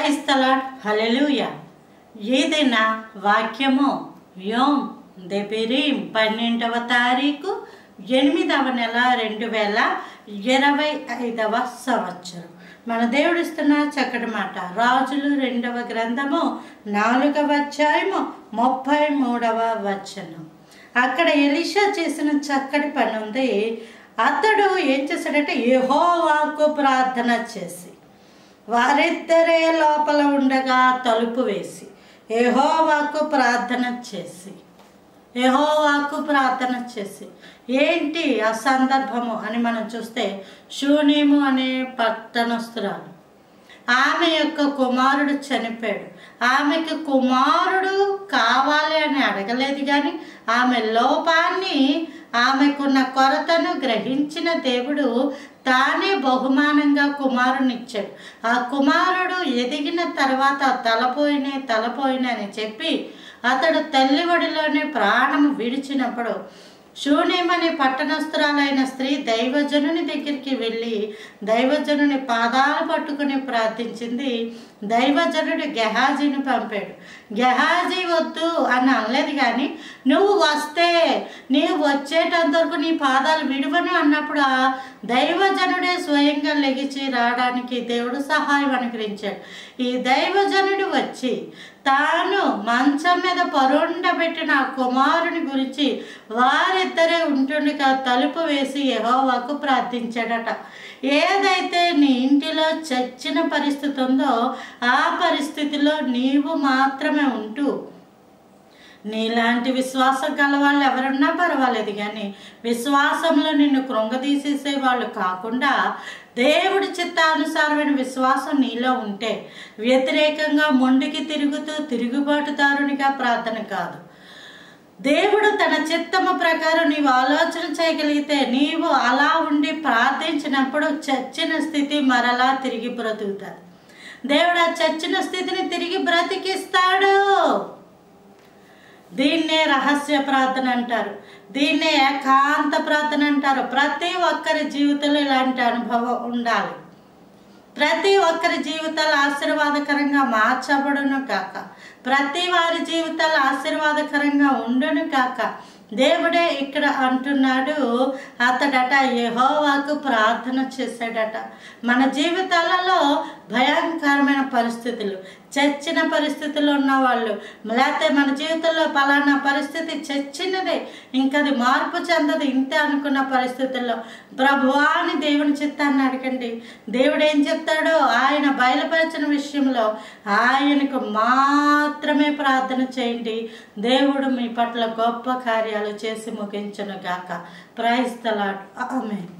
Praise the lord. హల్లెలూయా. ఏదైనా వాక్యము యోమ్ దెబిరీం 12వ తారీఖు 8వ నెల 2025వ సంవత్సరం. మన దేవుడు ఇస్తున్న చక్కటి మాట. రాజులు 2వ గ్రంథము 4వ అధ్యాయము 33వ వచనం. అక్కడ ఎలీషా చేసిన చక్కటి పని ఉంది. అతడు ఏం చేశాడంటే యెహోవాకు ప్రార్థన చేసి వారిద్దరే లోపల ఉండగా తలుపు వేసి యెహోవాకు ప్రార్థన చేసి ఏంటి ఆ సందర్భము అని మనం చూస్తే షూనేము అనే పట్టణస్తురాలు, ఆమె యొక్క కుమారుడు చనిపోయాడు. ఆమెకు కుమారుడు కావాలి అని అడగలేదు, కానీ ఆమె లోపాన్ని, ఆమెకున్న కొరతను గ్రహించిన దేవుడు తానే బహుమానంగా కుమారుని ఇచ్చాడు. ఆ కుమారుడు ఎదిగిన తర్వాత తలపోయిన అని చెప్పి అతడు తల్లి ఒడిలోనే ప్రాణము విడిచినప్పుడు షూనేమనే పట్టణస్తురాలైన స్త్రీ దైవజనుని దగ్గరికి వెళ్ళి దైవజనుని పాదాలు పట్టుకుని ప్రార్థించింది. దైవజనుడు గెహాజీని పంపాడు. గెహాజీ వద్దు అని అనలేదు, కానీ నువ్వు వస్తే నీవు వచ్చేటంతవరకు నీ పాదాలు విడువను అన్నప్పుడు ఆ దైవజనుడే స్వయంగా లెగిచి రావడానికి దేవుడు సహాయం అనుగ్రహించాడు. ఈ దైవజనుడు వచ్చి తాను మంచం మీద పరుండబెట్టిన ఆ కుమారుని గురించి వారిద్దరే ఉంటుండగా తలుపు వేసి యెహోవాకు ప్రార్థించాడట. ఏదైతే నీ ఇంటిలో చచ్చిన పరిస్థితి ఉందో ఆ పరిస్థితిలో నీవు మాత్రమే ఉంటూ, నీలాంటి విశ్వాసం గల వాళ్ళు ఎవరున్నా పర్వాలేదు, కానీ విశ్వాసంలో నిన్ను కృంగదీసేసే వాళ్ళు కాకుండా దేవుడి చిత్తానుసారమైన విశ్వాసం నీలో ఉంటే వ్యతిరేకంగా మొండికి తిరుగుతూ తిరుగుబాటుదారునిగా ప్రార్థన కాదు. దేవుడు తన చిత్తము ప్రకారం నీవు ఆలోచన చేయగలిగితే నీవు అలా ఉండి ప్రార్థించినప్పుడు చచ్చిన స్థితి మరలా తిరిగి బ్రతుకుతాడు. దేవుడు ఆ చచ్చిన స్థితిని తిరిగి బ్రతికిస్తాడు. దీన్నే రహస్య ప్రార్థన అంటారు, దీన్నే ఏకాంత ప్రార్థన అంటారు. ప్రతి ఒక్కరి జీవితంలో ఇలాంటి అనుభవం ఉండాలి. ప్రతి ఒక్కరి జీవితాలు ఆశీర్వాదకరంగా మార్చబడును కాక, ప్రతి వారి జీవితాలు ఆశీర్వాదకరంగా ఉండును కాక. దేవుడే ఇక్కడ అంటున్నాడు, అతడట యెహోవాకు ప్రార్థన చేశాడట. మన జీవితాలలో భయంకరమైన పరిస్థితులు, చచ్చిన పరిస్థితుల్లో ఉన్నవాళ్ళు, లేకపోతే మన జీవితంలో పలానా పరిస్థితి చచ్చినదే, ఇంకది మార్పు చెందదు ఇంతే అనుకున్న పరిస్థితుల్లో ప్రభువాని దేవుని చిత్తాన్ని అడగండి. దేవుడు ఏం చెప్తాడో ఆయన బయలుపరిచిన విషయంలో ఆయనకు మాత్రమే ప్రార్థన చేయండి. దేవుడు మీ పట్ల గొప్ప కార్యాలు చేసి ముగించును గాక. Praise the lord. ఆమేన్.